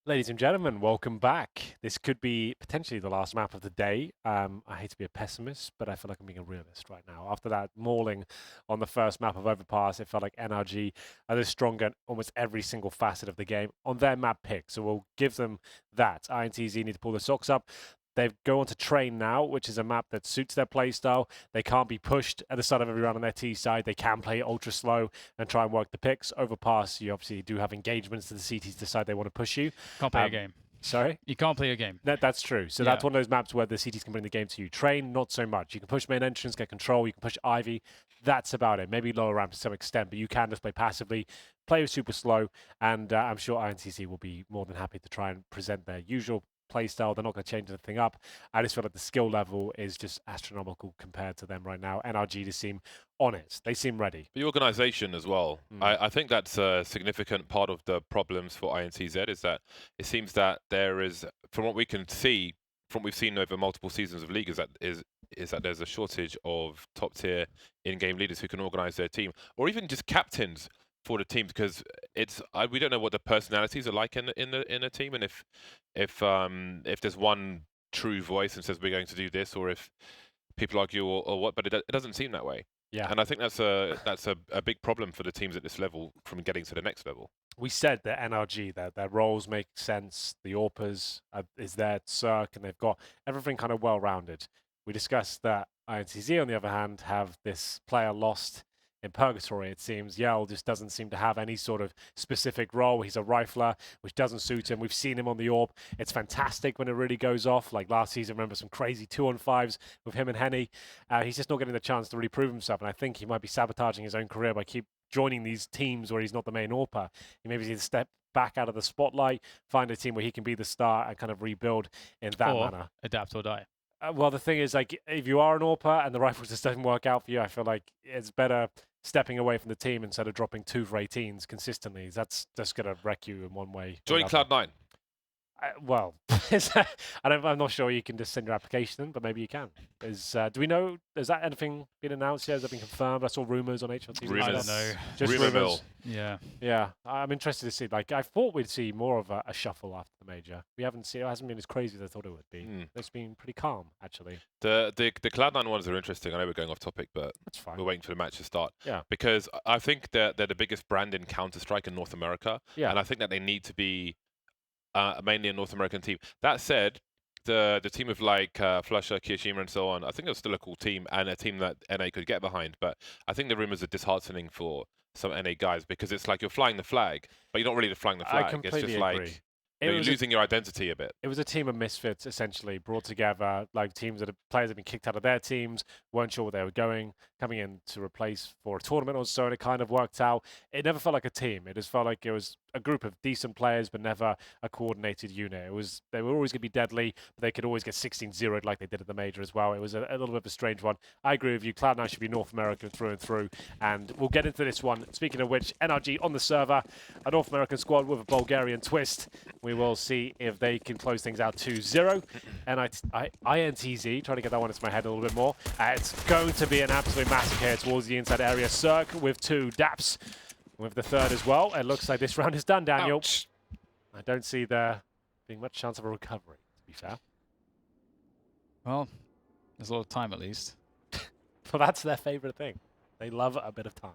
Ladies and gentlemen, welcome back. This could be potentially the last map of the day. I hate to be a pessimist, but I feel like I'm being a realist right now. After that mauling on the first map of Overpass, it felt like NRG are stronger in almost every single facet of the game on their map pick. So we'll give them that. INTZ need to pull their socks up. They go on to Train now, which is a map that suits their playstyle. They can't be pushed at the start of every round on their T side. They can play ultra slow and try and work the picks. Overpass, you obviously do have engagements to the CTs decide they want to push you. Can't play a game. Sorry? You can't play a game. That's true. So that's one of those maps where the CTs can bring the game to you. Train, not so much. You can push main entrance, get control. You can push Ivy. That's about it. Maybe lower ramp to some extent, but you can just play passively, play super slow, and I'm sure INTZ will be more than happy to try and present their usual playstyle. They're not going to change anything up. I just feel like the skill level is just astronomical compared to them right now. NRG just seem on it. They seem ready. The organisation as well. I think that's a significant part of the problems for INTZ is that it seems that there is, from what we can see, from what we've seen over multiple seasons of league, is that there's a shortage of top tier in-game leaders who can organise their team, or even just captains for the team, because we don't know what the personalities are like in a team, and if there's one true voice and says we're going to do this, or if people argue or what, but it doesn't seem that way. Yeah. And I think that's a big problem for the teams at this level from getting to the next level. We said that NRG, their roles make sense. The AWPers is there, Cirque, and they've got everything kind of well-rounded. We discussed that INTZ, on the other hand, have this player lost in purgatory, it seems. Yell just doesn't seem to have any sort of specific role. He's a rifler, which doesn't suit him. We've seen him on the AWP. It's fantastic when it really goes off. Like last season, remember some crazy 2-on-5s with him and Henny. He's just not getting the chance to really prove himself, and I think he might be sabotaging his own career by keep joining these teams where he's not the main AWPer. He maybe needs to step back out of the spotlight, find a team where he can be the star and kind of rebuild in that manner. Adapt or die. Well, the thing is, like, if you are an AWPer and the rifle just doesn't work out for you, I feel like it's better stepping away from the team instead of dropping 2 for 18s consistently. That's just going to wreck you in one way. Join Cloud9. Well, I'm not sure you can just send your application in, but maybe you can. Do we know? Has that anything been announced yet? Has that been confirmed? I saw rumors on HLT. I don't know. Just rumor rumors. mill. Yeah. Yeah, I'm interested to see. Like, I thought we'd see more of a shuffle after the major. We haven't seen. It hasn't been as crazy as I thought it would be. It's been pretty calm, actually. The Cloud9 ones are interesting. I know we're going off topic, but that's fine. We're waiting for the match to start. Yeah. Because I think they're the biggest brand in Counter-Strike in North America. Yeah. And I think that they need to be mainly a North American team. That said, the team of like Flusher, Kirishima, and so on, I think it's still a cool team and a team that NA could get behind. But I think the rumors are disheartening for some NA guys because it's like you're flying the flag, but you're not really flying the flag. I completely it's just agree. like you're losing your identity a bit. It was a team of misfits, essentially, brought together, like teams that players had been kicked out of their teams, weren't sure where they were going, coming in to replace for a tournament or so, and it kind of worked out. It never felt like a team. It just felt like it was a group of decent players, but never a coordinated unit. They were always going to be deadly, but they could always get 16-0'd like they did at the major as well. It was a little bit of a strange one. I agree with you. Cloud9 should be North American through and through, and we'll get into this one. Speaking of which, NRG on the server, a North American squad with a Bulgarian twist. We will see if they can close things out 2-0. And INTZ, trying to get that one into my head a little bit more. It's going to be an absolute massacre towards the inside area. Cirque with 2, Daps with the 3rd as well. It looks like this round is done, Daniel. Ouch. I don't see there being much chance of a recovery, to be fair. Well, there's a lot of time at least. Well, that's their favourite thing. They love a bit of time.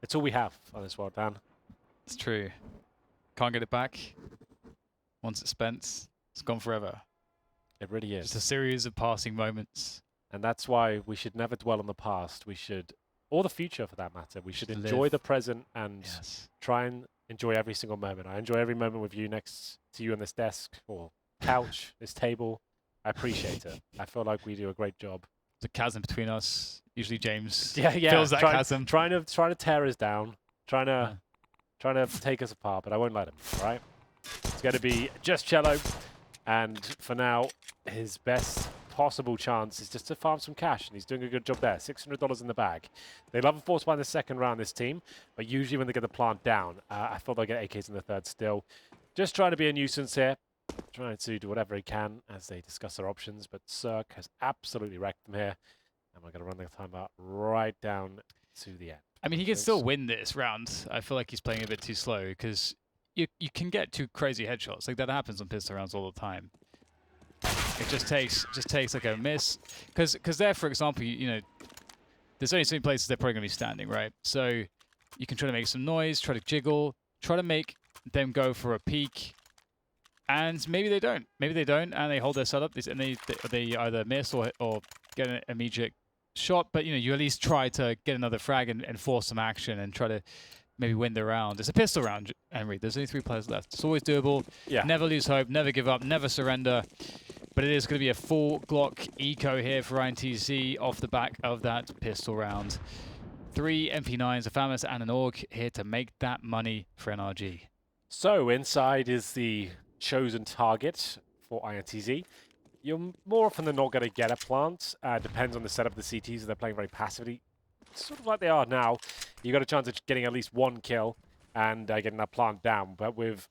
It's all we have on this world, Dan. It's true. Can't get it back. Once it's spent, it's gone forever. It really is. Just a series of passing moments. And that's why we should never dwell on the past. We should, or the future for that matter, we should enjoy the present and try and enjoy every single moment. I enjoy every moment with you next to you on this desk or couch, this table. I appreciate it. I feel like we do a great job. The chasm between us. Usually James fills that chasm. Trying to tear us down, trying to take us apart, but I won't let him. All right. It's going to be just Cello, and for now, his best possible chance is just to farm some cash, and he's doing a good job there. $600 in the bag. They love a force buy in the second round, this team, but usually when they get the plant down, I thought they'll get AKs in the third still. Just trying to be a nuisance here, trying to do whatever he can as they discuss their options, but Cirque has absolutely wrecked them here, and we're going to run the timeout right down to the end. I mean, he can still win this round. I feel like he's playing a bit too slow because you can get 2 crazy headshots. Like, that happens on pistol rounds all the time. It just takes like a miss. Because there, for example, you know, there's only so many places they're probably going to be standing, right? So you can try to make some noise, try to jiggle, try to make them go for a peek. And maybe they don't. Maybe they don't, and they hold their setup, and they either miss or get an immediate shot. But, you know, you at least try to get another frag and force some action and try to maybe win the round. It's a pistol round, Henry. There's only 3 players left. It's always doable. Yeah. Never lose hope, never give up, never surrender. But it is going to be a full Glock eco here for INTZ off the back of that pistol round. 3 MP9s, a FAMAS, and an AUG here to make that money for NRG. So inside is the chosen target for INTZ. You're more often than not going to get a plant. Depends on the setup of the CTs. If they're playing very passively, sort of like they are now, you got a chance of getting at least 1 kill and getting that plant down. But with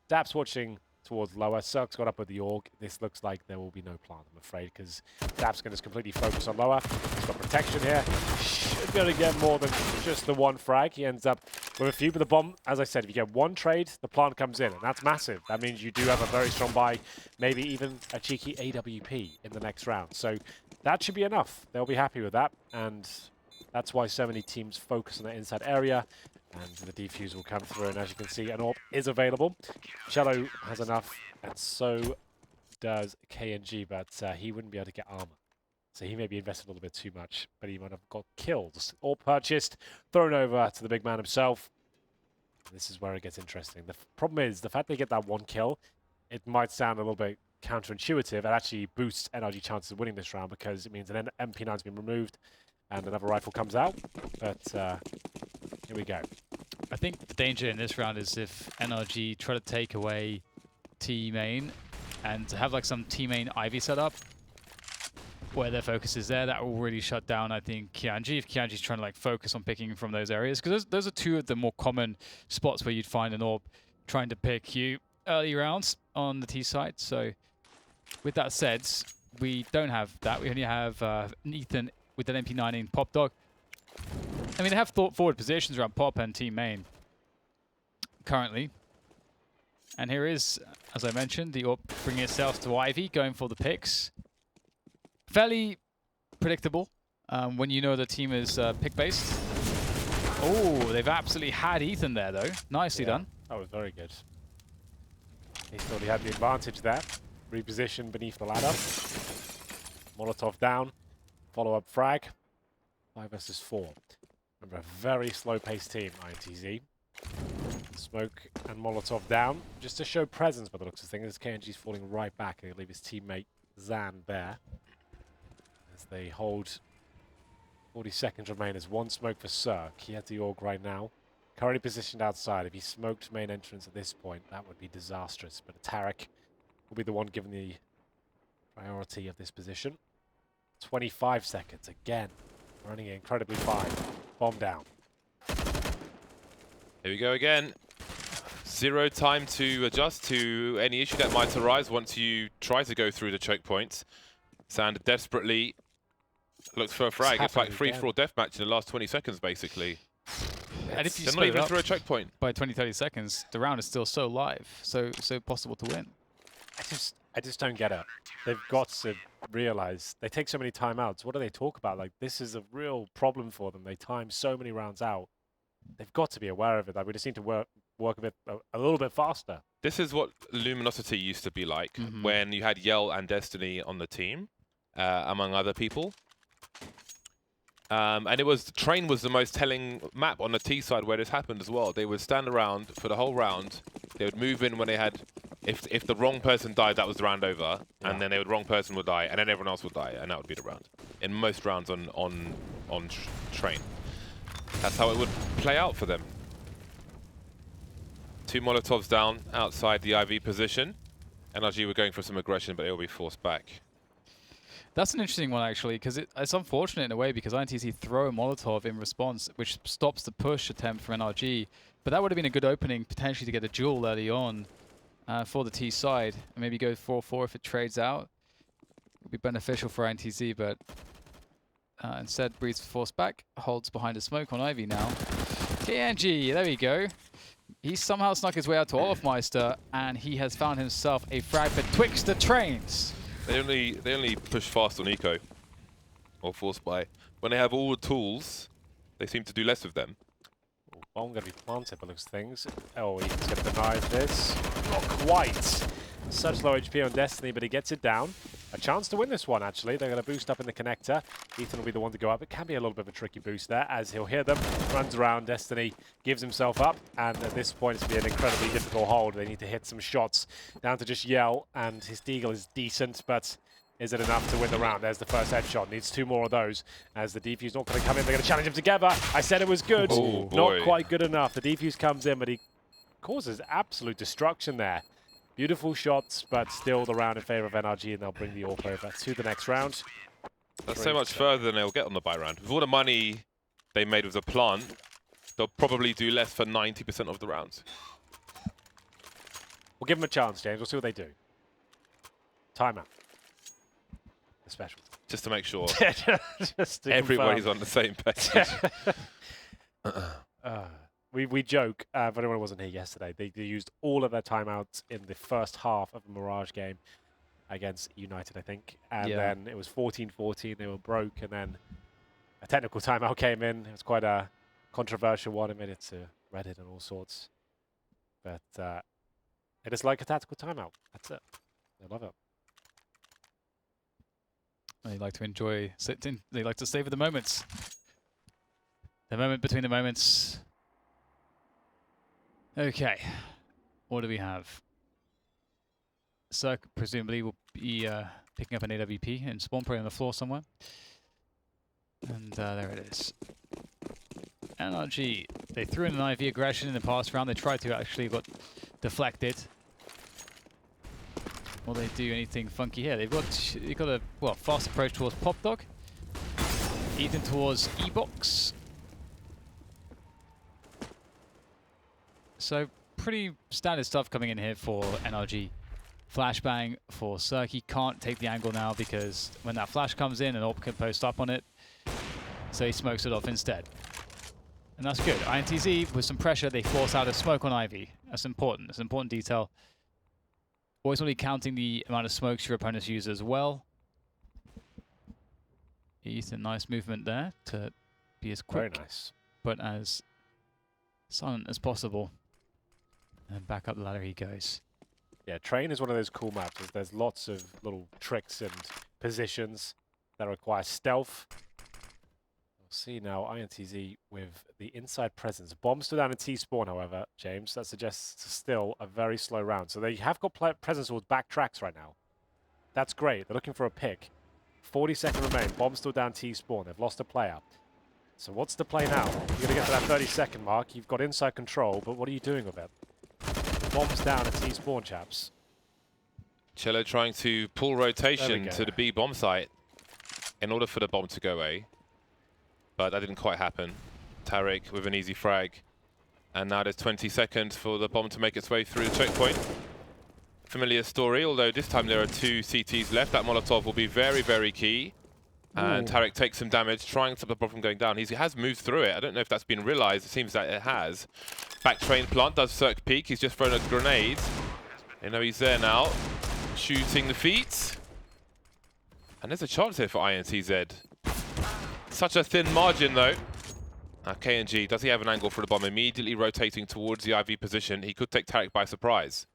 Daps watching towards lower, Cirque's got up with the AUG. This looks like there will be no plant, I'm afraid, because Daps can just completely focus on lower. He's got protection here. Should be able to get more than just the 1 frag. He ends up with a few, but the bomb, as I said, if you get 1 trade, the plant comes in, and that's massive. That means you do have a very strong buy, maybe even a cheeky AWP in the next round. So that should be enough. They'll be happy with that, and that's why so many teams focus on that inside area, and the defuse will come through, and as you can see, an AWP is available. Cello has enough, and so does KNG, but he wouldn't be able to get armor. So he may be invested a little bit too much, but he might have got kills. All purchased, thrown over to the big man himself. This is where it gets interesting. The problem is, the fact they get that 1 kill, it might sound a little bit counterintuitive. It actually boosts NRG chances of winning this round because it means an MP9's been removed and another rifle comes out. But here we go. I think the danger in this round is if NRG try to take away T main and have like some T main Ivy setup where their focus is there, that will really shut down, I think, Kianji. If Kianji's trying to like focus on picking from those areas, because those are 2 of the more common spots where you'd find an AWP trying to pick you early rounds on the T side. So with that said, we don't have that. We only have Ethan with that MP9 in Pop Dog. I mean, they have forward positions around Pop and Team Main currently. And here is, as I mentioned, the AWP bringing itself to Ivy, going for the picks. Fairly predictable when you know the team is pick-based. Oh, they've absolutely had Ethan there, though. Nicely done. That was very good. He thought he had the advantage there. Reposition beneath the ladder. Molotov down. Follow-up frag. 5 versus 4. Remember, a very slow-paced team, INTZ. Smoke and Molotov down, just to show presence by the looks of things. KNG's falling right back, and he'll leave his teammate Zan there. As they hold 40 seconds remain as 1 smoke for Cirque. He has the AUG right now. Currently positioned outside. If he smoked main entrance at this point, that would be disastrous. But Tarek will be the one given the priority of this position. 25 seconds again. Running incredibly fine. Bomb down. Here we go again. 0 time to adjust to any issue that might arise once you try to go through the choke points. Sand desperately looks for a frag. It's like free-for-all deathmatch in the last 20 seconds, basically. And if you they're not even through a choke point. By 20-30 seconds, the round is still so live, so possible to win. I just don't get it. They've got to realize they take so many timeouts. What do they talk about? Like, this is a real problem for them. They time so many rounds out. They've got to be aware of it. Like, we just need to work a little bit faster. This is what Luminosity used to be like when you had Yell and Destiny on the team, among other people. And it was Train was the most telling map on the T side where this happened as well. They would stand around for the whole round. They would move in when they had, if the wrong person died, that was the round over, and then the wrong person would die, and then everyone else would die, and that would be the round. In most rounds on Train, that's how it would play out for them. 2 Molotovs down outside the IV position. NRG were going for some aggression, but they will be forced back. That's an interesting one, actually, because it's unfortunate in a way because INTZ throw a Molotov in response, which stops the push attempt from NRG. But that would have been a good opening, potentially, to get a duel early on for the T side. And maybe go 4-4 if it trades out. It would be beneficial for INTZ, but instead breathes force back, holds behind a smoke on Ivy now. KNG, there we go. He somehow snuck his way out to Olofmeister, and he has found himself a frag betwixt the trains. They only push fast on eco or force buy. When they have all the tools, they seem to do less of them. Bomb going to be planted by looks of things. Oh, he's going to deny this. Not quite. Such low HP on Destiny, but he gets it down. A chance to win this one, actually. They're going to boost up in the connector. Ethan will be the one to go up. It can be a little bit of a tricky boost there, as he'll hear them. Runs around. Destiny gives himself up. And at this point, it's going to be an incredibly difficult hold. They need to hit some shots. Down to just Yell, and his deagle is decent, but is it enough to win the round? There's the first headshot. Needs 2 more of those, as the defuse not going to come in. They're going to challenge him together. I said it was good. Oh, not quite good enough. The defuse comes in, but he causes absolute destruction there. Beautiful shots, but still the round in favor of NRG, and they'll bring the AWP over to the next round. That's so much further than they'll get on the buy round. With all the money they made with the plant, they'll probably do less for 90% of the rounds. We'll give them a chance, James. We'll see what they do. Timeout. The special. Just to make sure Just to everybody's on the same page. We joke, if anyone wasn't here yesterday, they used all of their timeouts in the first half of the Mirage game against United, I think. And then it was 14-14, they were broke, and then a technical timeout came in. It was quite a controversial one. It made it to Reddit and all sorts. But it is like a tactical timeout. That's it. I love it. They like to enjoy, they like to savor the moments. The moment between the moments. Okay, what do we have? Cirque presumably will be picking up an AWP and spawn probably on the floor somewhere. And there it is. NRG, they threw in an IV aggression in the past round. They tried to actually, got deflected. Will they do anything funky here? They've got a fast approach towards Pop Dog. Ethan towards E-Box. So pretty standard stuff coming in here for NRG. Flashbang for Cirque. He can't take the angle now because when that flash comes in, an AWP can post up on it. So he smokes it off instead. And that's good. INTZ, with some pressure, they force out a smoke on Ivy. That's important. That's an important detail. Always want to be counting the amount of smokes your opponents use as well. Ethan, nice movement there to be as quick, Very nice, but as silent as possible. And back up the ladder he goes. Yeah, Train is one of those cool maps. There's lots of little tricks and positions that require stealth. We'll see now INTZ with the inside presence. Bombs still down in T-spawn, however, James. That suggests still a very slow round. So they have got presence towards back tracks right now. That's great. They're looking for a pick. 40 seconds remain. Bombs still down T-spawn. They've lost a player. So what's the play now? You're going to get to that 30-second mark. You've got inside control, but what are you doing with it? Bombs down at T-spawn, chaps. Cello trying to pull rotation to the B bomb site in order for the bomb to go A. But that didn't quite happen. Tarek with an easy frag. And now there's 20 seconds for the bomb to make its way through the checkpoint. Familiar story, although this time there are 2 CTs left. That Molotov will be very, very key. And Tarek takes some damage, trying to stop the bomb from going down. He has moved through it. I don't know if that's been realized. It seems that it has. Back train plant does Cirque peek. He's just thrown a grenade. You know he's there now. Shooting the feet. And there's a chance here for INTZ. Such a thin margin though. KNG, does he have an angle for the bomb? Immediately rotating towards the IV position. He could take Tarek by surprise.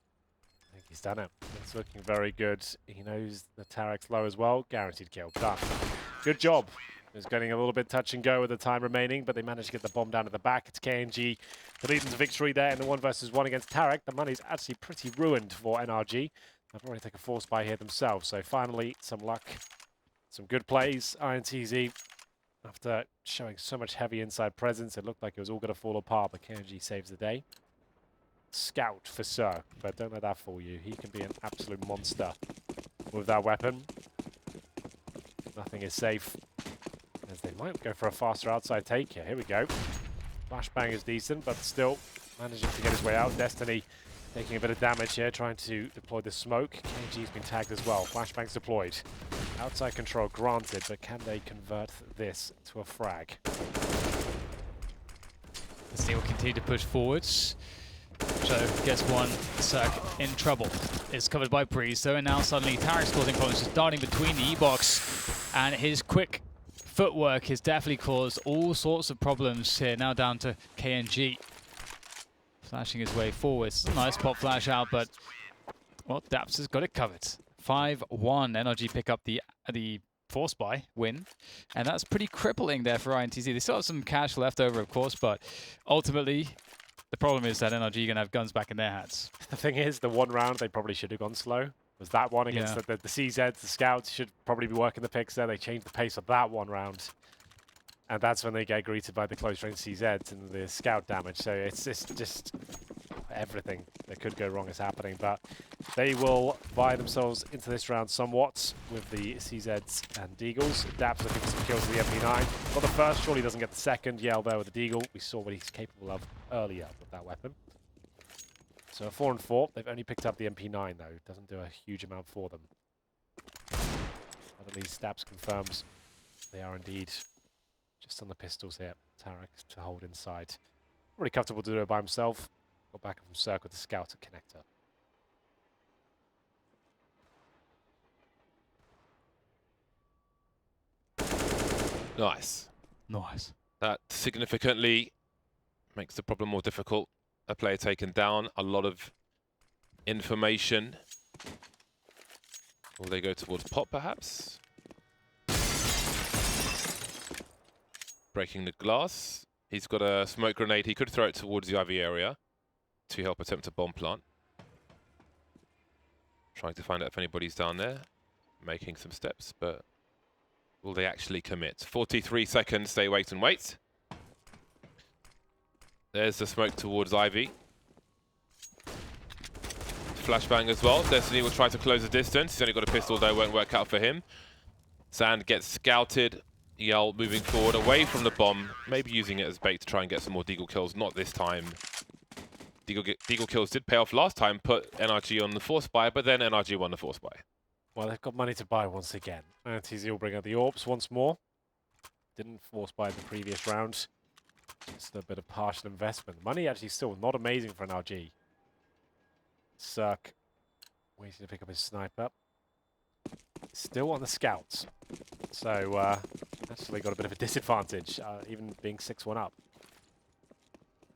I think he's done it. It's looking very good. He knows the Tarek's low as well. Guaranteed kill. Done. Good job. It's getting a little bit touch and go with the time remaining, but they managed to get the bomb down at the back. It's KNG to lead them to victory there in the 1 versus 1 against Tarek. The money's actually pretty ruined for NRG. They'll probably take a force buy here themselves. So finally, some luck. Some good plays. INTZ, after showing so much heavy inside presence, it looked like it was all going to fall apart, but KNG saves the day. Scout for Sir, but don't let that fool you. He can be an absolute monster with that weapon. Nothing is safe, as they might go for a faster outside take here. Here we go. Flashbang is decent, but still managing to get his way out. Destiny taking a bit of damage here, trying to deploy the smoke. KG's been tagged as well. Flashbang's deployed. Outside control granted, but can they convert this to a frag? The team will continue to push forwards. So gets one, Cirque in trouble. It's covered by Breeze though, and now suddenly Tarek's causing problems, just darting between the E-box, and his quick footwork has definitely caused all sorts of problems here. Now down to KNG. Flashing his way forward. It's a nice pop flash out, but well, Daps has got it covered. 5-1. NRG pick up the force buy win, and that's pretty crippling there for INTZ. They still have some cash left over, of course, but ultimately the problem is that NRG are going to have guns back in their hats. The thing is, the one round they probably should have gone slow. Was that one against the CZs, the scouts should probably be working the picks there. They changed the pace of that one round. And that's when they get greeted by the close range CZs and the scout damage. So it's just everything that could go wrong is happening. But they will buy themselves into this round somewhat with the CZs and Deagles. Daps looking for some kills with the MP9. Got the first, surely doesn't get the second. Yell there with the Deagle. We saw what he's capable of earlier with that weapon. So a 4 and 4. They've only picked up the MP9 though. Doesn't do a huge amount for them. But at least Daps confirms they are indeed just on the pistols here. Tarek to hold inside. Really comfortable to do it by himself. Got back from Cirque with the scout at connector. Nice. Nice. That significantly makes the problem more difficult. A player taken down, a lot of information. Will they go towards pop, perhaps? Breaking the glass. He's got a smoke grenade. He could throw it towards the IV area to help attempt a bomb plant. Trying to find out if anybody's down there. Making some steps, but will they actually commit? 43 seconds. They wait and wait. There's the smoke towards Ivy. Flashbang as well. Destiny will try to close the distance. He's only got a pistol, though. Won't work out for him. Sand gets scouted. Yell moving forward away from the bomb. Maybe using it as bait to try and get some more Deagle kills. Not this time. Deagle kills did pay off last time. Put NRG on the force buy, but then NRG won the force buy. Well, they've got money to buy once again. NTZ will bring out the AWPs once more. Didn't force buy the previous round. Just a bit of partial investment. Money actually still not amazing for an RG. Cirque waiting to pick up his sniper. Still on the scouts. So actually got a bit of a disadvantage, even being 6-1 up.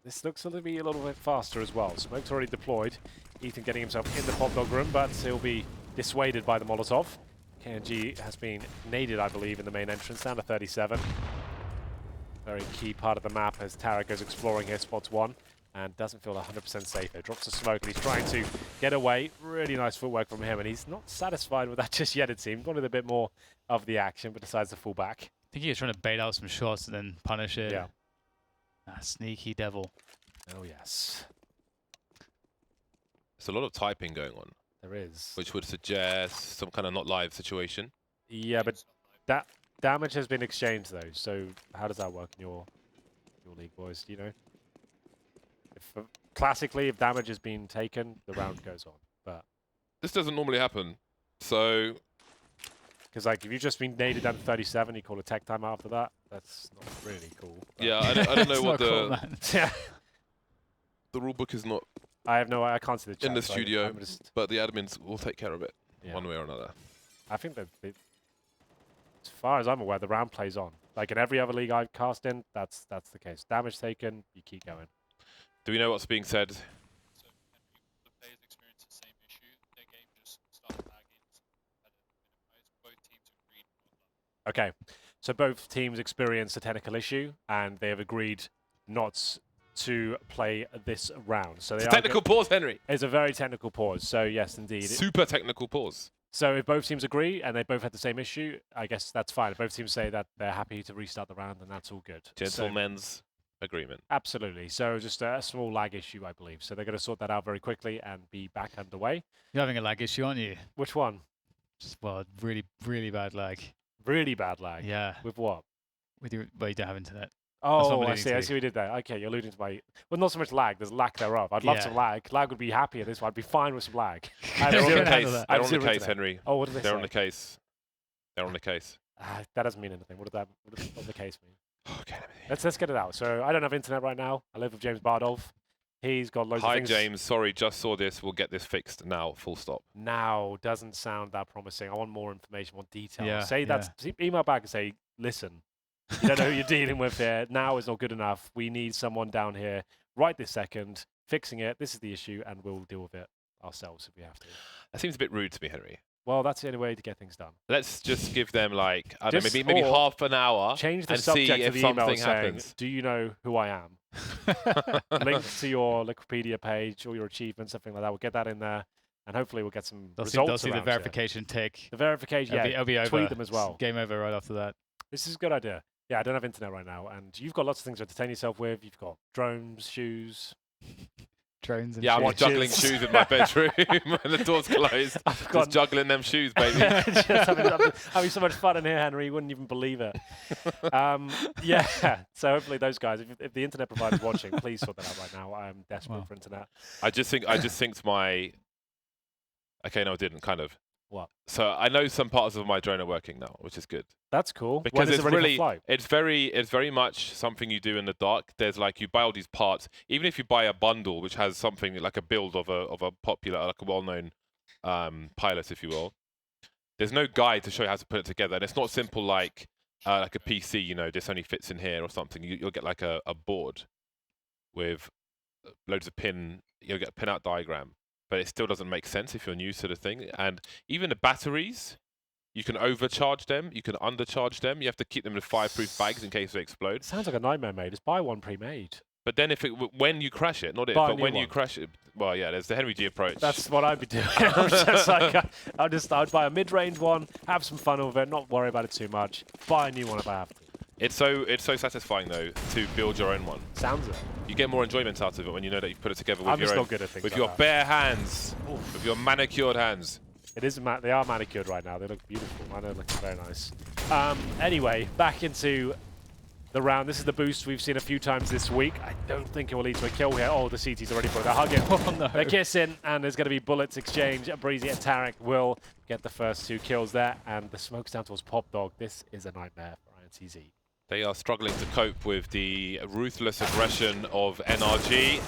This looks to be a little bit faster as well. Smoke's already deployed. Ethan getting himself in the pop dog room, but he'll be dissuaded by the Molotov. KNG has been naded, I believe, in the main entrance, down to 37. Very key part of the map as Tarek goes exploring here, spots one, and doesn't feel 100% safe here. Drops the smoke, and he's trying to get away. Really nice footwork from him, and he's not satisfied with that just yet, it seems. Wanted a bit more of the action, but decides to fall back. I think he was trying to bait out some shots and then punish it. Yeah. Ah, sneaky devil. Oh, yes. There's a lot of typing going on. There is. Which would suggest some kind of not live situation. Yeah, but that damage has been exchanged, though. So how does that work in your league, boys? Do you know? If, classically, if damage has been taken, the round goes on. But this doesn't normally happen. So, because like if you've just been naded down to 37, you call a tech time after that. That's not really cool. But yeah, I don't know what cool, yeah. The rulebook is not I can't see the chat, in the so studio, I'm just, but the admins will take care of it yeah. one way or another. I think that as far as I'm aware, the round plays on. Like in every other league I've cast in, that's the case. Damage taken, you keep going. Do we know what's being said? So, Henry, the players experienced the same issue. Their game just started lagging. Both teams agreed on that. Okay, so both teams experienced a technical issue, and they have agreed not to play this round. So It's a technical pause, Henry. It's a very technical pause. So yes, indeed. Super technical pause. So if both teams agree and they both had the same issue, I guess that's fine. If both teams say that they're happy to restart the round, then that's all good. Gentlemen's agreement. Absolutely. So just a small lag issue, I believe. So they're going to sort that out very quickly and be back underway. You're having a lag issue, aren't you? Which one? Just, well, really, really bad lag. Really bad lag? Yeah. With what? With your, well, you don't have internet. Oh, what I'm I see. I alluding see what you did there. Okay, you're alluding to my... Well, not so much lag. There's lack thereof. I'd love some lag. Lag would be happy at this one. I'd be fine with some lag. They're on the Handle case. that. They're I on see the what case, you're Henry. Oh, what did they say? They're on the case. They're on the case. That doesn't mean anything. What does on the case mean? Okay. Let's get it out. So I don't have internet right now. I live with James Bardolph. He's got loads of Hi, things. James. Sorry, just saw this. We'll get this fixed now. Full stop. Now doesn't sound that promising. I want more information, more detail. Yeah, Say that. Email back and say, listen, you don't know who you're dealing with here. Now is not good enough. We need someone down here right this second, fixing it. This is the issue, and we'll deal with it ourselves if we have to. That seems a bit rude to me, Henry. Well, that's the only way to get things done. Let's just give them like I don't know, Just- maybe or half an hour Change the and see subject of if the email something saying, happens. do you know who I am? Link to your Wikipedia page or your achievements, something like that. We'll get that in there, and hopefully we'll get some They'll results see the around it. verification tick. The verification, yeah. It'll be over. Tweet them as well. Game over right after that. This is a good idea. Yeah, I don't have internet right now, and you've got lots of things to entertain yourself with. You've got drones, shoes. Drones and Yeah, I'm shit. just juggling shoes in my bedroom when the door's closed. I've Just juggling them shoes, baby. just having so much fun in here, Henry. You wouldn't even believe it. Yeah. So hopefully those guys, if the internet provider's watching, please sort that out right now. I'm desperate for internet. I just synced my. Okay, no, I didn't. Kind of. What? So I know some parts of my drone are working now, which is good. That's cool. Because When is it's it ready really, for flight? it's very much something you do in the dark. There's like you buy all these parts. Even if you buy a bundle which has something like a build of a popular, like a well-known pilot, if you will. There's no guide to show you how to put it together, and it's not simple like a PC. You know, this only fits in here or something. You'll get like a board with loads of pin. You'll get a pin-out diagram, but it still doesn't make sense if you're new to the thing. And even the batteries. You can overcharge them. You can undercharge them. You have to keep them in fireproof bags in case they explode. Sounds like a nightmare, mate. Just buy one pre-made. But then when you crash it, not if, Buy a but new when you one. crash it, well, yeah, there's the Henry G approach. That's what I'd be doing. I'm just like, I'd buy a mid-range one, have some fun with it, not worry about it too much. Buy a new one if I have to. It's so satisfying though to build your own one. Sounds it. You get more enjoyment out of it when you know that you put it together with I'm your just own, not good at things with like your that. bare hands, Oof. with your manicured hands. It is. They are manicured right now. They look beautiful. I know, they look very nice. Anyway, back into the round. This is the boost we've seen a few times this week. I don't think it will lead to a kill here. Oh, the CT's already put. They're hugging. Oh, no. They're kissing, and there's going to be bullets exchange. Breezy and Tarek will get the first 2 kills there, and the smoke's down towards Pop Dog. This is a nightmare for INTZ. They are struggling to cope with the ruthless aggression of NRG.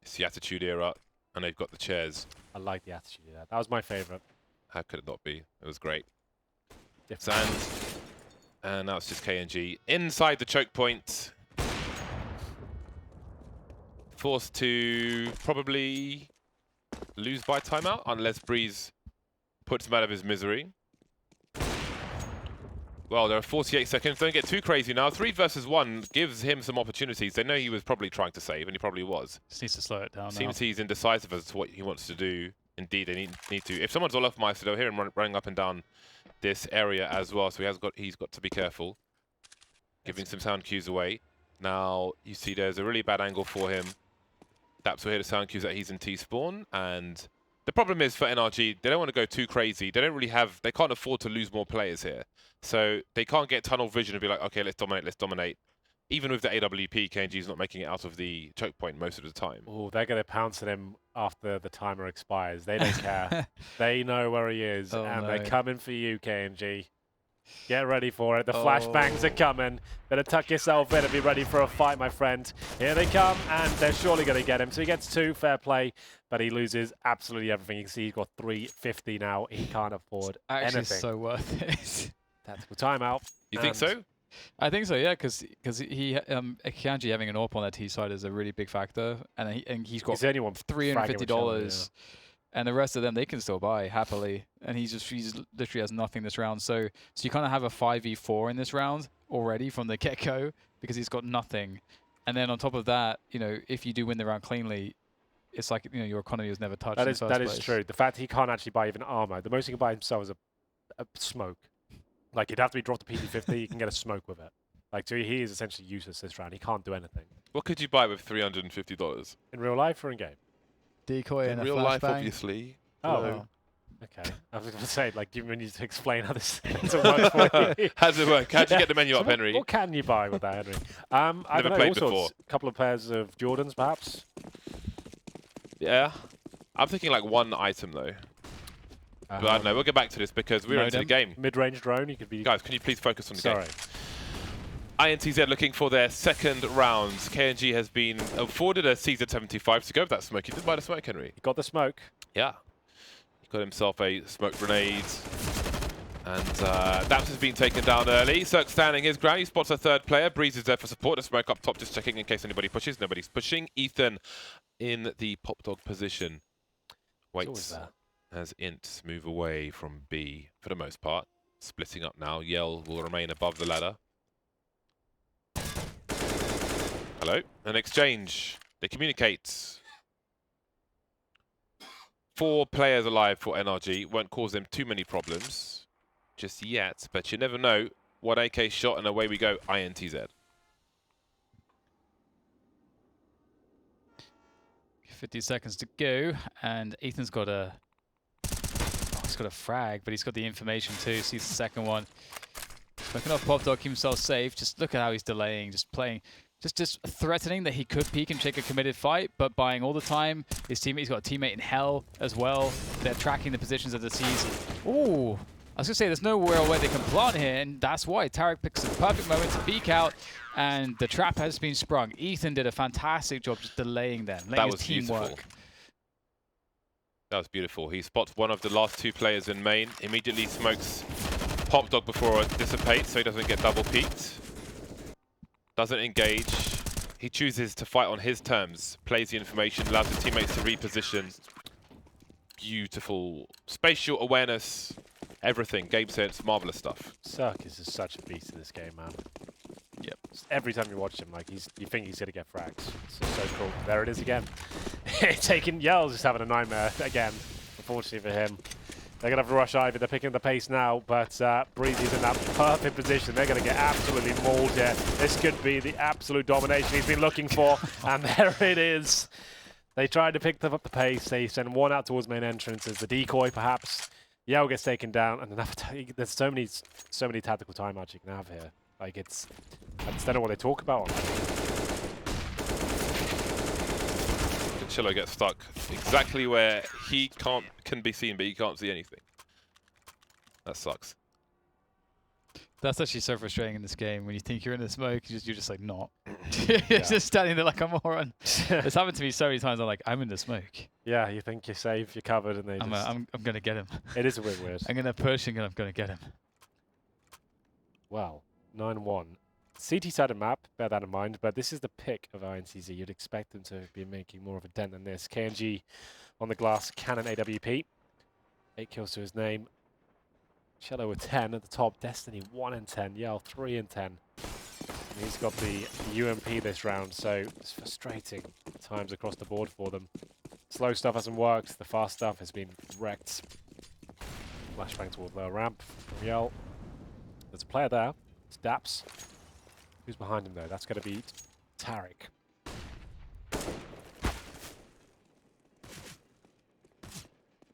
It's the Attitude Era, and they've got the chairs. I like the attitude of that. That was my favorite. How could it not be? It was great. Different. Sand. And now it's just KNG inside the choke point. Forced to probably lose by timeout unless Breeze puts him out of his misery. Well, there are 48 seconds. Don't get too crazy now. 3 versus 1 gives him some opportunities. They know he was probably trying to save, and he probably was. Just needs to slow it down. Seems he's indecisive as to what he wants to do. Indeed, they need to. If someone's all off Meister, they'll hear him running up and down this area as well. So he's got to be careful. Giving some sound cues away. Now you see there's a really bad angle for him. Daps will hear the sound cues that he's in T-spawn, and the problem is for NRG, they don't want to go too crazy. They don't really have, they can't afford to lose more players here. So they can't get tunnel vision and be like, okay, let's dominate. Even with the AWP, KNG's not making it out of the choke point most of the time. Oh, they're going to pounce at him after the timer expires. They don't care. They know where he is, Oh, and no. they're coming for you, KNG. Get ready for it. The flashbangs are coming. Better tuck yourself in and be ready for a fight, my friend. Here they come, and they're surely going to get him. So he gets 2, fair play, but he loses absolutely everything. You can see he's got 350 now. He can't afford Actually, anything. so worth it. Tactical timeout. You think so? I think so, yeah, because Kanji having an AWP on that T side is a really big factor, and he's got He's the only one $350, and the rest of them they can still buy happily, and he's literally has nothing this round. So you kind of have a 5v4 in this round already from the get-go because he's got nothing, and then on top of that, you know, if you do win the round cleanly, it's like, you know, your economy was never touched. That is true. The fact he can't actually buy even armor. The most he can buy himself is a smoke. Like, he'd have to be dropped to PT50. You can get a smoke with it. Like, so he is essentially useless this round. He can't do anything. What could you buy with $350? In real life or in game? Decoy In and real a life, flashbang. obviously. Oh, Wow. okay. I was going to say, like, you need to explain how this works for you. How does it work? How do you get the menu So up, what, Henry? What can you buy with that, Henry? I Never don't know, played all sorts. before. A couple of pairs of Jordans, perhaps? Yeah. I'm thinking like one item, though. But I don't know. We'll get back to this because we're into the Modem. Mid-range drone, you could be... game. Guys, can you please focus on the game? Modem. Sorry. Can you please focus on the game? Can INTZ looking for their second round. KNG has been afforded a Season 75 to go with that smoke. He did buy the smoke, Henry. He got the smoke. Yeah. He got himself a smoke grenade. And Daps has been taken down early. Cirque standing his ground. He spots a third player. Breeze is there for support. The smoke up top, just checking in case anybody pushes. Nobody's pushing. Ethan in the pop dog position. Waits as INTZ move away from B for the most part. Splitting up now. Yell will remain above the ladder. Hello. An exchange. They communicate. 4 players alive for NRG. Won't cause them too many problems just yet, but you never know. 1 AK shot and away we go. INTZ. 50 seconds to go, and Ethan's got a... Oh, he's got a frag, but he's got the information too. Sees the second one. Looking off Pop Dog, keep himself safe. Just look at how he's delaying, just playing. Just threatening that he could peek and take a committed fight, but buying all the time. His teammate, he's got a teammate in hell as well. They're tracking the positions of the C's. Ooh, I was gonna say there's nowhere where they can plant here, and that's why Tarek picks the perfect moment to peek out, and the trap has been sprung. Ethan did a fantastic job just delaying them, letting his team work. That was beautiful. He spots one of the last 2 players in main, immediately smokes Pop Dog before it dissipates, so he doesn't get double peeked. Doesn't engage. He chooses to fight on his terms. Plays the information, allows his teammates to reposition. Beautiful spatial awareness. Everything. Game sense. Marvelous stuff. Cirque is just such a beast in this game, man. Yep. Every time you watch him, like you think he's gonna get frags. It's so cool. There it is again. Taking Yell's just having a nightmare again. Unfortunately for him. They're going to have to rush Ivy. They're picking the pace now, but Breezy's in that perfect position. They're going to get absolutely mauled here. This could be the absolute domination he's been looking for, and there it is. They tried to pick up the pace. They send one out towards main entrance as the decoy, perhaps. Yell gets taken down, and there's so many tactical timeouts you can have here. Like I just don't know what they talk about. Chillo gets stuck exactly where he can be seen, but he can't see anything. That sucks. That's actually so frustrating in this game when you think you're in the smoke, you're just like not. You're just standing there like a moron. It's happened to me so many times. I'm like, I'm in the smoke. Yeah, you think you're safe, you're covered, and they I'm gonna get him. It is a bit weird. I'm gonna push and I'm gonna get him. Well, 9-1. CT side of map, bear that in mind, but this is the pick of INTZ. You'd expect them to be making more of a dent than this. KNG on the glass, Cannon AWP. 8 kills to his name. Cello with 10 at the top. Destiny 1 and 10. Yell 3 and 10. And he's got the UMP this round, so it's frustrating at times across the board for them. Slow stuff hasn't worked. The fast stuff has been wrecked. Flashbang towards lower ramp from Yell. There's a player there. It's Daps. Who's behind him though? That's going to be Tarek.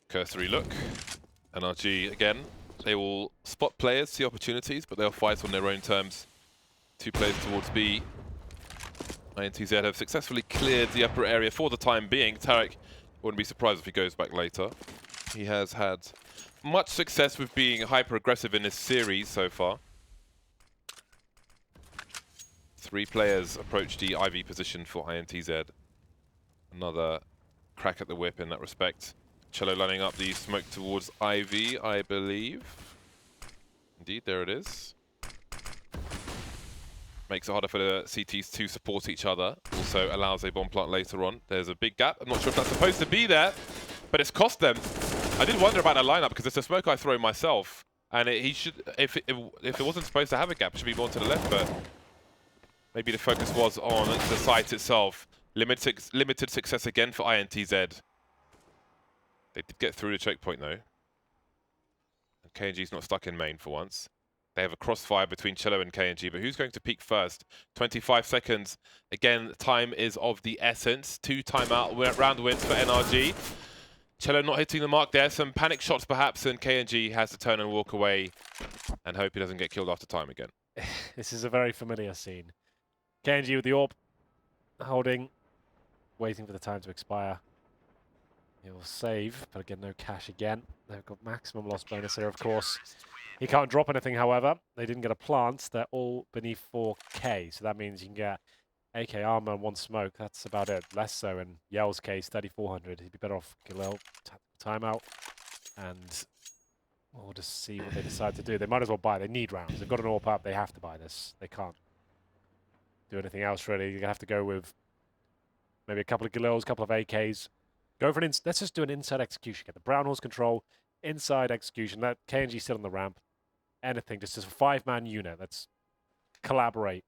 Cursory look. NRG again. They will spot players, see opportunities, but they'll fight on their own terms. 2 players towards B. INTZ have successfully cleared the upper area for the time being. Tarek wouldn't be surprised if he goes back later. He has had much success with being hyper-aggressive in this series so far. 3 players approach the IV position for INTZ. Another crack at the whip in that respect. Cello lining up the smoke towards IV, I believe. Indeed, there it is. Makes it harder for the CTs to support each other. Also allows a bomb plant later on. There's a big gap. I'm not sure if that's supposed to be there, but it's cost them. I did wonder about that lineup because it's a smoke I throw myself. And he should, if it wasn't supposed to have a gap, it should be more to the left, but maybe the focus was on the site itself. Limited success again for INTZ. They did get through the checkpoint though. And KNG's not stuck in main for once. They have a crossfire between Cello and KNG, but who's going to peak first? 25 seconds. Again, time is of the essence. 2 timeout round wins for NRG. Cello not hitting the mark there. Some panic shots perhaps, and KNG has to turn and walk away and hope he doesn't get killed after time again. This is a very familiar scene. KNG with the AWP, holding, waiting for the time to expire. He will save, but again, no cash again. They've got maximum loss bonus here, of course. He can't drop anything, however. They didn't get a plant. They're all beneath 4K, so that means you can get AK armor and 1 smoke. That's about it. Less so in Yell's case, 3,400. He'd be better off Galil, timeout, and we'll just see what they decide to do. They might as well buy. They need rounds. They've got an AWP up. They have to buy this. They can't do anything else, really. You're going to have to go with maybe a couple of Galils, a couple of AKs. Go for an let's just do an inside execution. Get the Brown Horse control, inside execution. Let KNG sit on the ramp. Anything, just as a 5-man unit. Let's collaborate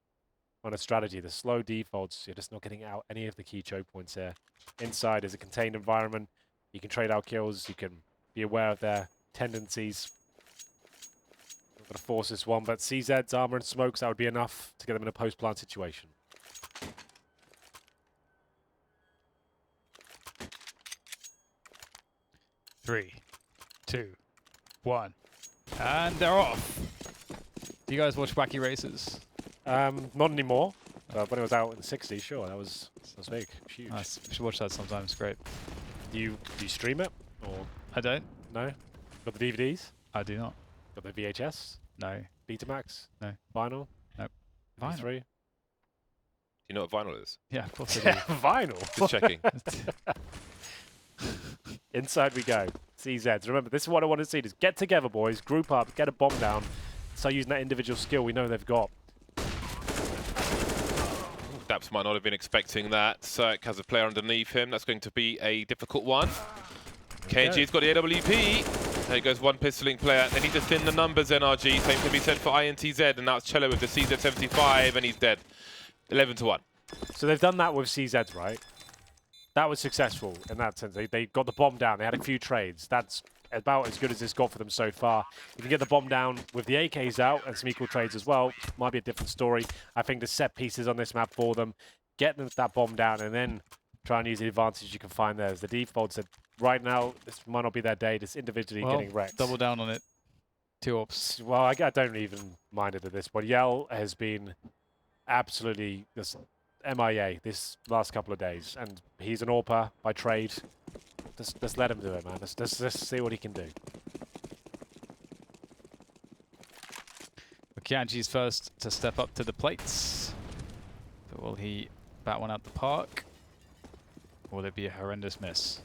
on a strategy. The slow defaults, you're just not getting out any of the key choke points here. Inside is a contained environment. You can trade out kills. You can be aware of their tendencies. Not going to force this one, but CZ's armor and smokes, that would be enough to get them in a post-plant situation. Three, 2, 1. And they're off. Do you guys watch Wacky Races? Not anymore. When it was out in the 60s, sure, that was big, huge. Nice. We should watch that sometimes. It's great. Do you stream it or I don't. no? Got the DVDs? I do not. Got the VHS? No. Betamax? No. Vinyl? Nope. Vinyl. Vinyl. Do you know what vinyl is? Yeah, of course I do. Vinyl. Just checking. Inside we go. CZs. Remember, this is what I want to see. Just get together, boys. Group up. Get a bomb down. Start using that individual skill we know they've got. Daps might not have been expecting that. Cirque has a player underneath him. That's going to be a difficult one. KNG's got the AWP. There goes one pistoling player. They need to thin the numbers, NRG. Same can be said for INTZ. And now it's Cello with the CZ75, and he's dead. 11-1. So they've done that with CZs, right? That was successful in that sense. They got the bomb down. They had a few trades. That's about as good as it's got for them so far. If you get the bomb down with the AKs out and some equal trades as well, might be a different story. I think the set pieces on this map for them, get them that bomb down and then try and use the advantage you can find there. As the defaults that right now, this might not be their day, just individually getting wrecked. Double down on it. 2 ops. Well, I don't even mind it at this point. Yell has been absolutely just MIA this last couple of days, and he's an AWPer by trade. Just let him do it, man. Let's see what he can do. Kianji's first to step up to the plates. But will he bat one out the park? Or will it be a horrendous miss?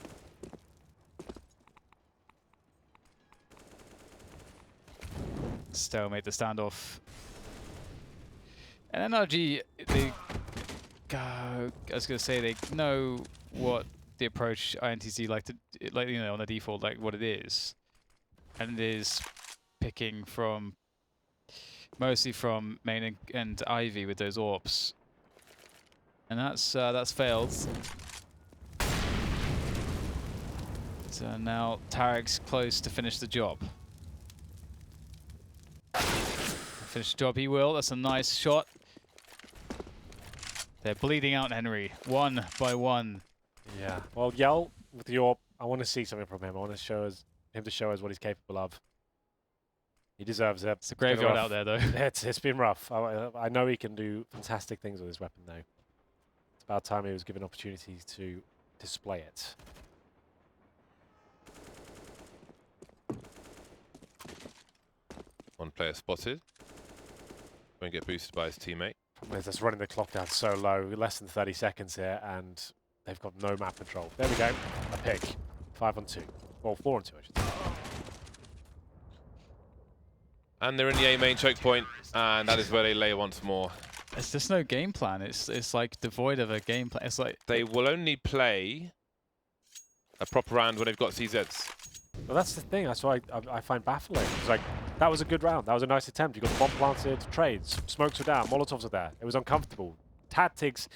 Stalemate the standoff. And NRG, I was going to say they know what the approach INTZ like you know, on the default, like what it is. And it is picking from mostly from main and Ivy with those AWPs. And that's failed. So now Tarek's close to finish the job. Finish the job he will. That's a nice shot. They're bleeding out Henry, 1 by 1. Yeah. Well, Yell with the AWP, I want to see something from him. I want to show us him to show us what he's capable of. He deserves it. It's a graveyard out there, though. It's been rough. I know he can do fantastic things with his weapon, though. It's about time he was given opportunities to display it. One player spotted. Won't get boosted by his teammate. With us running the clock down so low, less than 30 seconds here, and they've got no map control. There we go. A pick. 5 on 2. Well, 4 on 2, I should say. And they're in the A main choke point, and that is where they lay once more. It's just no game plan. It's like devoid of a game plan. It's like They will only play a proper round when they've got CZs. Well, that's the thing. That's why I find baffling. It's like, that was a good round. That was a nice attempt. You got the bomb planted, trades, smokes were down, Molotovs were there. It was uncomfortable. Tactics,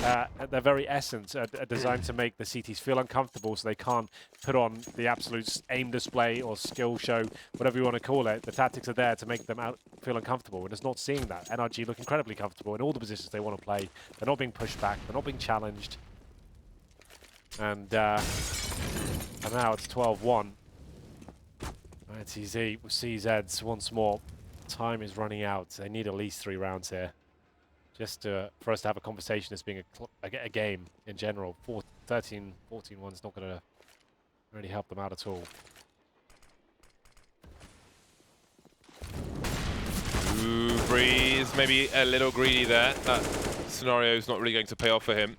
at their very essence, are designed to make the CTs feel uncomfortable so they can't put on the absolute aim display or skill show, whatever you want to call it. The tactics are there to make them feel uncomfortable, and it's not seeing that. NRG look incredibly comfortable in all the positions they want to play. They're not being pushed back. They're not being challenged. And now it's 12-1. INTZ with CZs once more. Time is running out. They need at least 3 rounds here. Just for us to have a conversation as being a game in general. 13, 14-1 is not going to really help them out at all. Ooh, Breeze, maybe a little greedy there. That scenario is not really going to pay off for him.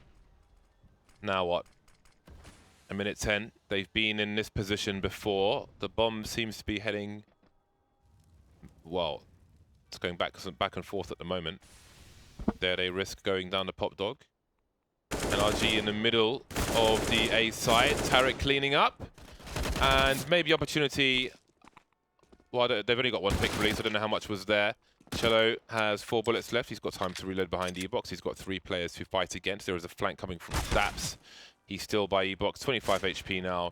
Now what? A minute 10. They've been in this position before. The bomb seems to be heading... Well, it's going back and forth at the moment. There they risk going down the pop dog. NRG in the middle of the A side. Tarek cleaning up. And maybe opportunity... Well, they've only got one pick release. I don't know how much was there. Cello has 4 bullets left. He's got time to reload behind E-Box. He's got 3 players to fight against. There is a flank coming from Daps. He's still by E-Box. 25 HP now.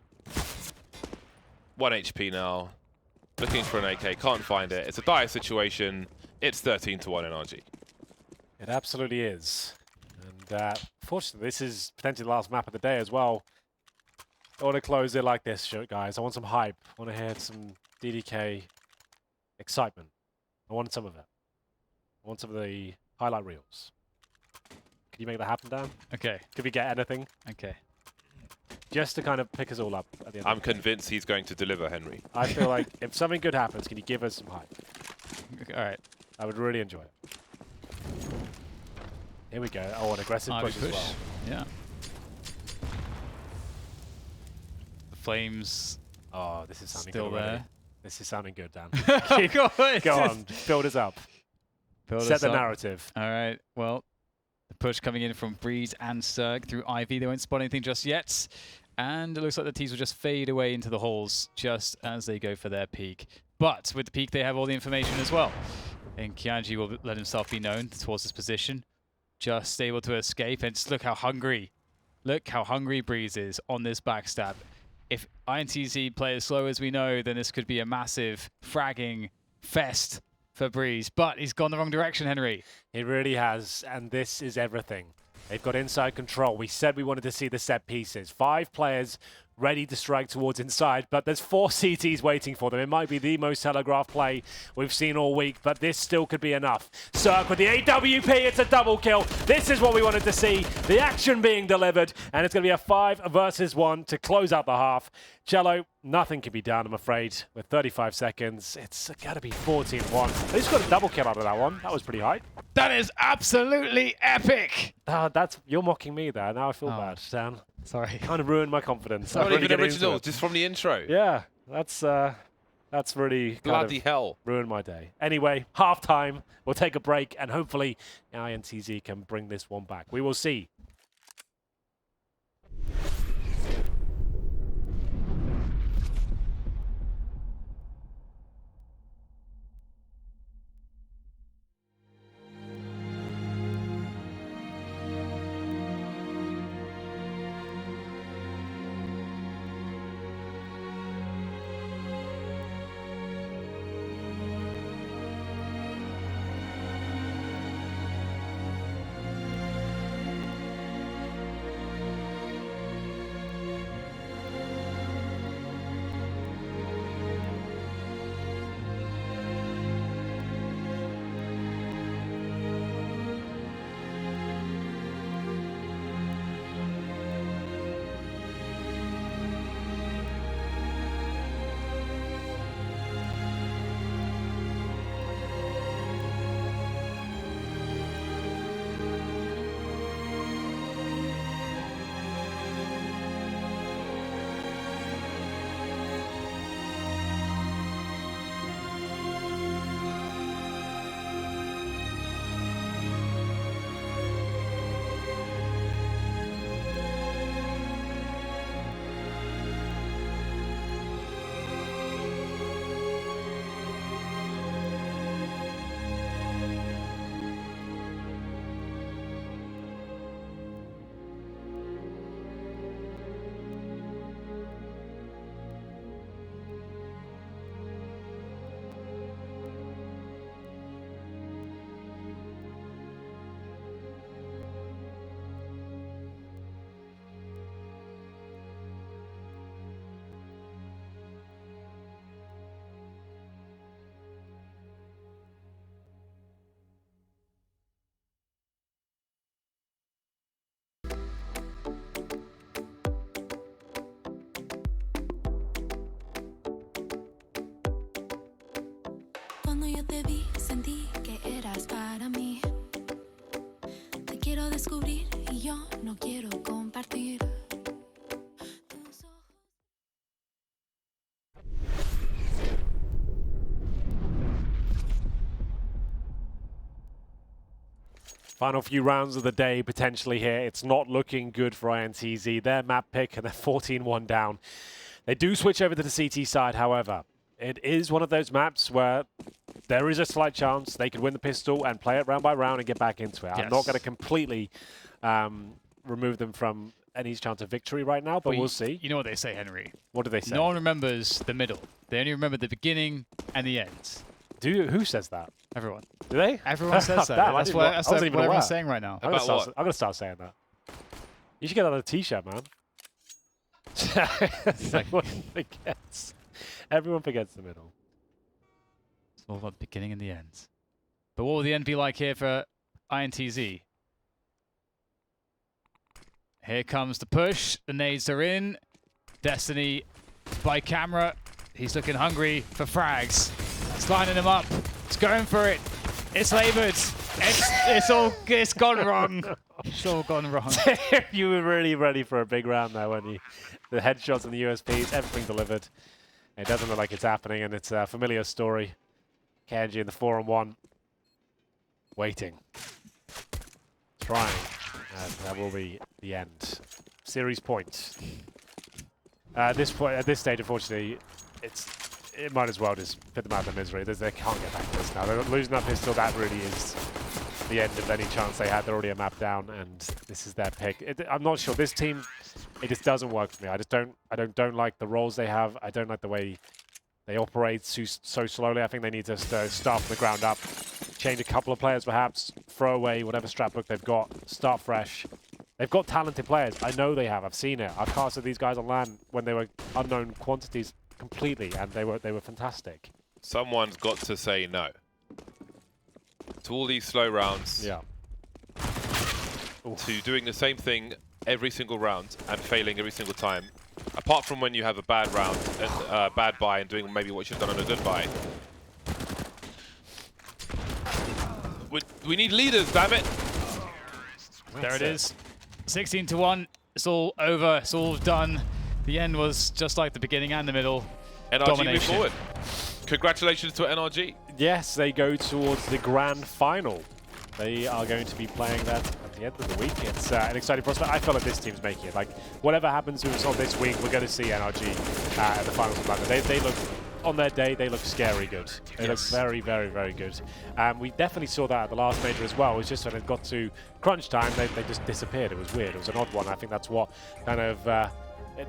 1 HP now. Looking for an AK. Can't find it. It's a dire situation. It's 13-1 NRG. It absolutely is. And fortunately, this is potentially the last map of the day as well. I want to close it like this, guys. I want some hype. I want to hear some DDK excitement. I want some of it. I want some of the highlight reels. Can you make that happen, Dan? Okay. Could we get anything? Okay. Just to kind of pick us all up at the end. I'm convinced he's going to deliver, Henry. I feel like if something good happens, can you give us some hype? Okay, all right. I would really enjoy it. Here we go. Oh, an aggressive push as well. Yeah. The flames Oh, this is sounding still good already. there. This is sounding good, Dan. Go Go on, build us up. Build Set us the up. narrative. All right. Well, the push coming in from Breeze and Serg through Ivy. They won't spot anything just yet. And it looks like the T's will just fade away into the holes just as they go for their peak. But with the peak, they have all the information as well. And Kianji will let himself be known towards this position. Just able to escape. And just look how hungry Breeze is on this backstab. If INTZ play as slow as we know, then this could be a massive fragging fest for Breeze. But he's gone the wrong direction, Henry. He really has, and this is everything. They've got inside control. We said we wanted to see the set pieces. 5 players ready to strike towards inside, but there's 4 CTs waiting for them. It might be the most telegraphed play we've seen all week, but this still could be enough. Cirque with the AWP, it's a double kill. This is what we wanted to see, the action being delivered, and it's going to be a 5 versus 1 to close out the half. Cello, nothing can be done, I'm afraid. With 35 seconds, it's got to be 14-1. They just got a double kill out of that one. That was pretty high. That is absolutely epic. You're mocking me there. Now I feel bad, Dan. Sorry. Kind of ruined my confidence. Not I'm really even getting original, into it. just from the intro. Yeah, that's really kind Bloody of hell. ruined my day. Anyway, half time. We'll take a break, and hopefully INTZ can bring this one back. We will see. Cuando yo te vi, sentí que eras para mí. Te quiero descubrir y yo no quiero compartir. Tus ojos. Final few rounds of the day potentially here. It's not looking good for INTZ. Their map pick and they're 14-1 down. They do switch over to the CT side, however. It is one of those maps where there is a slight chance they could win the pistol and play it round by round and get back into it. Yes. I'm not going to completely remove them from any chance of victory right now, but we'll see. You know what they say, Henry. What do they say? No one remembers the middle. They only remember the beginning and the end. Who says that? Everyone. Do they? Everyone says that. Damn, That's I what wasn't even aware. everyone's saying right now. I'm About going to start saying that. You should get that on a t-shirt, man. Everyone forgets. Everyone forgets the middle. It's all about the beginning and the end. But what will the end be like here for INTZ? Here comes the push. The nades are in. Destiny by camera. He's looking hungry for frags. It's lining him up. It's going for it. It's laboured. It's gone wrong. It's all gone wrong. You were really ready for a big round there, weren't you? The headshots and the USPs, everything delivered. It doesn't look like it's happening, and it's a familiar story. Kenji in the 4-on-1. Waiting. Trying. And that will be the end. Series point. At this stage, unfortunately, it might as well just put them out of their misery. They can't get back to this now. They're losing that pistol. That really is the end of any chance they had. They're already a map down, and this is their pick. I'm not sure. This team, it just doesn't work for me. I don't like the roles they have. I don't like the way they operate so slowly. I think they need to start from the ground up, change a couple of players perhaps, throw away whatever strat book they've got, start fresh. They've got talented players. I know they have. I've seen it. I've casted these guys on LAN when they were unknown quantities completely, and they were fantastic. Someone's got to say no to all these slow rounds. Yeah. To doing the same thing every single round and failing every single time. Apart from when you have a bad round and bad buy and doing maybe what you should have done on a good buy. We need leaders, damn it! There it is. 16-1. It's all over. It's all done. The end was just like the beginning and the middle. NRG move Domination. forward. Congratulations to NRG. Yes, they go towards the grand final. They are going to be playing that at the end of the week. It's an exciting prospect. I feel like this team's making it. Like, whatever happens to us on this week, we're going to see NRG at the finals of London. They look, on their day, they look scary good. They look very, very, very good. We definitely saw that at the last major as well. It was just when it got to crunch time, they just disappeared. It was weird. It was an odd one. I think that's what kind of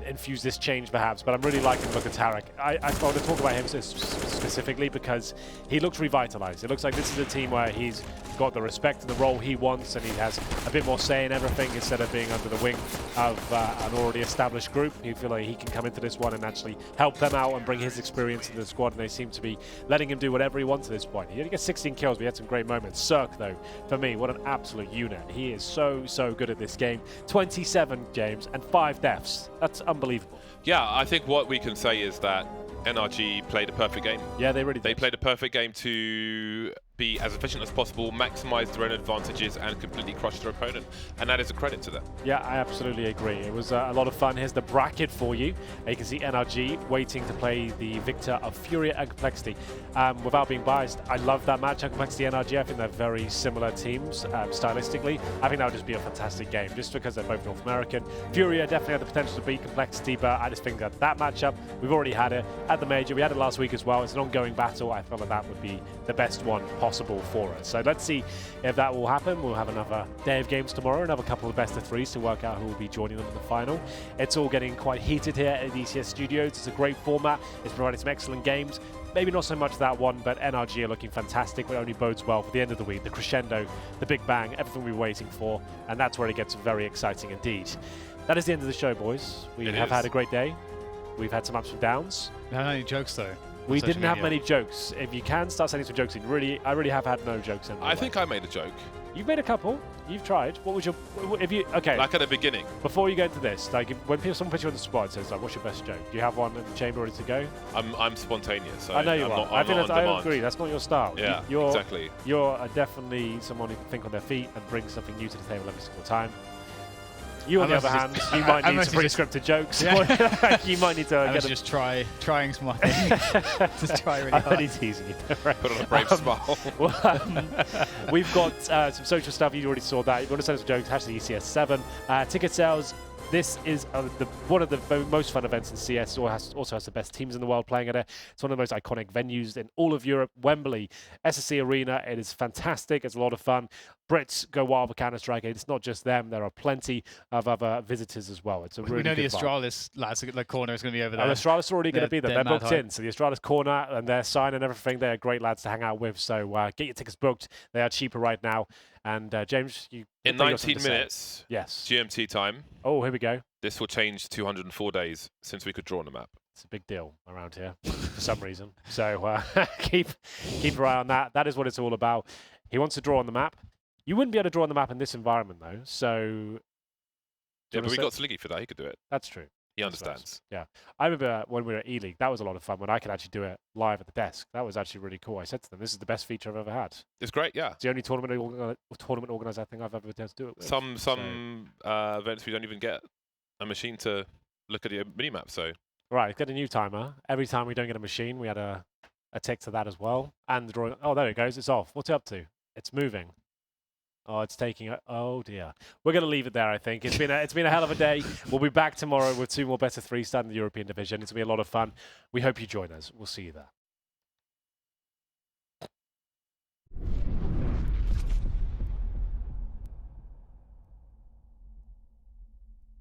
infuse this change perhaps, but I'm really liking the look at Tarek. I want to talk about him specifically because he looks revitalized. It looks like this is a team where he's got the respect and the role he wants, and he has a bit more say in everything instead of being under the wing of an already established group. You feel like he can come into this one and actually help them out and bring his experience into the squad, and they seem to be letting him do whatever he wants at this point. He only gets 16 kills, but he had some great moments. Cirque, though, for me, what an absolute unit. He is so good at this game. 27 games and 5 deaths. That's unbelievable. Yeah, I think what we can say is that NRG played a perfect game. Yeah, they really did. They played a perfect game to be as efficient as possible, maximize their own advantages, and completely crush their opponent. And that is a credit to them. Yeah, I absolutely agree. It was a lot of fun. Here's the bracket for you. You can see NRG waiting to play the victor of Furia and Complexity. Without being biased, I love that match. Complexity NRG, I think they're very similar teams stylistically. I think that would just be a fantastic game, just because they're both North American. Furia definitely had the potential to beat Complexity, but I just think that matchup, we've already had it at the major. We had it last week as well. It's an ongoing battle. I feel like that would be the best one possible for us. So let's see if that will happen. We'll have another day of games tomorrow, another couple of best of threes to work out who will be joining them in the final. It's all getting quite heated here at the ECS studios. It's a great format. It's providing some excellent games. Maybe not so much that one, but NRG are looking fantastic. It only bodes well for the end of the week. The crescendo, the big bang, everything we're waiting for, and that's where it gets very exciting indeed. That is the end of the show, boys. We have had a great day. We've had some ups and downs. We haven't had any jokes though. We didn't have many jokes. If you can start sending some jokes in, I really have had no jokes in. I think I made a joke. You've made a couple. you've tried. What was your if you okay? Like at the beginning. Before you go into this, like when someone puts you on the spot and says like, "What's your best joke?" Do you have one in the chamber ready to go? I'm spontaneous. So I know you I'm are. Not, I I'm think not that's, on I demand. agree. That's not your style. Yeah, You're exactly. You're definitely someone who can think on their feet and bring something new to the table every single time. You, on the other hand, you might need some pre-scripted jokes. Yeah. You might need to I get was just trying some just try really I'm hard. only teasing you. Right. Put on a brave smile. Well, we've got some social stuff. You already saw that. If you want to send us jokes, hashtag ECS7. Ticket sales. This is one of the most fun events in CS. It also has the best teams in the world playing at it. It's one of the most iconic venues in all of Europe. Wembley, SSC Arena. It is fantastic. It's a lot of fun. Brits go wild for Counter-Strike. It's not just them. There are plenty of other visitors as well. It's a really we know the good vibe. Astralis lads, the corner is going to be over there. And Astralis are already going to be there. They're mad booked hype. in. So the Astralis corner and their sign and everything, they're great lads to hang out with. So get your tickets booked. They are cheaper right now. And James, you In got something 19 to say. minutes, Yes. GMT time, Oh, here we go. this will change 204 days since we could draw on the map. It's a big deal around here for some reason. So keep your eye on that. That is what it's all about. He wants to draw on the map. You wouldn't be able to draw on the map in this environment, though. So Yeah, but we got Sliggy for that. He could do it. that's true. He I understands. Yeah. I remember when we were at E-League, that was a lot of fun when I could actually do it live at the desk. That was actually really cool. I said to them, this is the best feature I've ever had. It's great, yeah. It's the only tournament organizer thing I've ever been able to do it with. Some events we don't even get a machine to look at the minimap, so Right, get a new timer. Every time we don't get a machine, we had a tick to that as well. And the drawing. Oh, there it goes. It's off. What's it up to? It's moving. Oh, it's taking. Oh dear. We're going to leave it there. I think it's been a hell of a day. We'll be back tomorrow with 2 more better 3 starting the European division. It's going to be a lot of fun. We hope you join us. We'll see you there.